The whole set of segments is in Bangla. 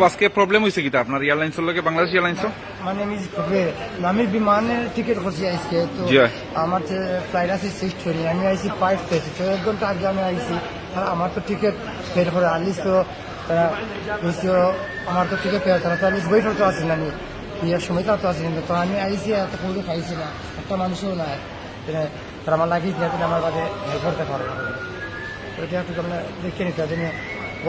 আজকে প্রবলেম হয়েছে কিটা আপনার এয়ারলাইন্সের লগে বাংলাদেশ এয়ারলাইন্স মানে আমি বিমানের টিকিট করছি আজকে তো জি ভাই। আমার ফ্লাইট আছে 6:20 আমি আইসি 5:30 তো 1 ঘন্টা আগে আমি আইসি আর আমার তো টিকিট পেড করে আলিস তো আমার তো টিকিট পেড তারা তো আলিস বই করতে আসেন না আমি বিয়ের সময় তো আসেন তো আমি আইসি এত করে খাইছি না একটা মানুষও নাই তারা আমার লাগিয়ে দিয়ে আমার বাদে হেল্প করতে পারে তো এটা একটু আমরা দেখে নিতে হবে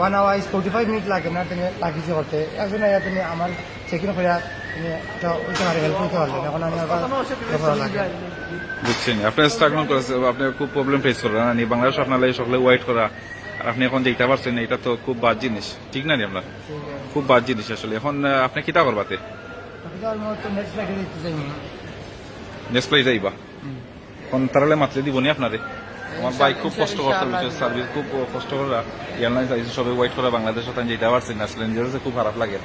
1 hour 45 মিনিট লাগে না তুমি লাগিয়ে করতে একজন তুমি আমার চেকিং করে তুমি একটা ওইটা হেল্প করতে পারলেন এখন আমি আবার লাগে বুঝছেন আপনার স্ট্রাগল করেছে আপনি খুব প্রবলেম ফেস করেন না বাংলাদেশ আপনার লাগে সকলে ওয়েট করা আর আপনি এখন যেতে পারছেন এটা তো খুব বাদ জিনিস ঠিক না নি আপনার খুব বাদ জিনিস আসলে এখন আপনি কিতা করবাতে নেক্সট প্লেস যাইবা এখন তারালে মাতলে দিবনি আপনারে আমার বাইক খুব কষ্ট করছে সার্ভিস খুব কষ্ট করা এয়ারলাইন্স আইসি সবাই ওয়েট করা বাংলাদেশ তাই যেতে পারছি না আসলে নিজের খুব খারাপ লাগে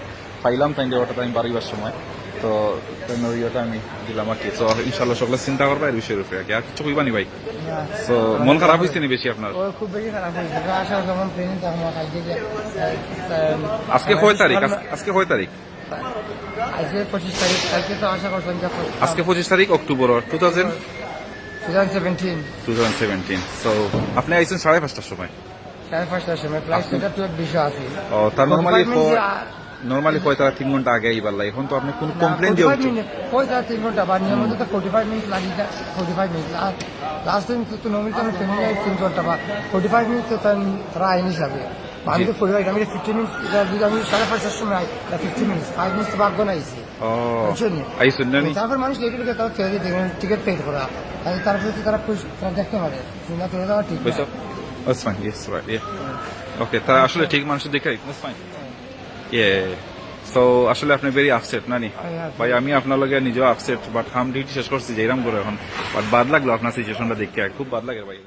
পাইলাম তাই ওটা আমি বাড়িবার সময় তো ইয়েটা আমি দিলাম আর কি তো ইনশাল্লাহ সকলে চিন্তা করবা এর বিষয়ের উপরে আর কিছু কইবানি ভাই তো মন খারাপ হয়েছে নি বেশি আপনার খুব বেশি খারাপ হয়েছে আসার যখন ট্রেনে তখন আজকে কয় তারিখ আজকে কয় তারিখ আজকে 25 তারিখ কালকে তো আশা করছেন আজকে 25 তারিখ অক্টোবর 2017 সো আপনি আইছেন 5:30টার সময় 5:30টার সময় ফ্লাইট সেটা তো বিষয় আছে ও তার নরমালি কয় তারা 3 ঘন্টা আগে আইবার লাগে এখন তো আপনি কোন কমপ্লেন দিও কয় তারা 3 ঘন্টা বা নিয়মিত তো 45 মিনিট লাগে 45 মিনিট লাস্ট টাইম তো নর্মালি তো ফ্যামিলি 3 ঘন্টা বা 45 মিনিট তো তারা আইন হিসাবে আমি তো 45 আমি 15 মিনিট যদি আমি 5:30টার সময় আই 15 মিনিট 5 মিনিট তো বাগো নাইছি আইসুন না তারপর মানুষ লেটে লেগে তারা ফেলে দিতে টিকিট পেড করা তারপরে তারা দেখতে পারে না তুলে দেওয়া ঠিক That's fine. Yes, right. Yeah. Okay. তা আসলে ঠিক মানুষের দেখে that's fine. Yeah. So আসলে আপনি very upset নানি ভাই আমি আপনার লগে নিজেও আপসেট বাট কাম ডিউটি শেষ করছি যে এরকম করে এখন বাট বাদ লাগলো আপনার সিচুয়েশনটা দেখে খুব বাদ লাগে ভাই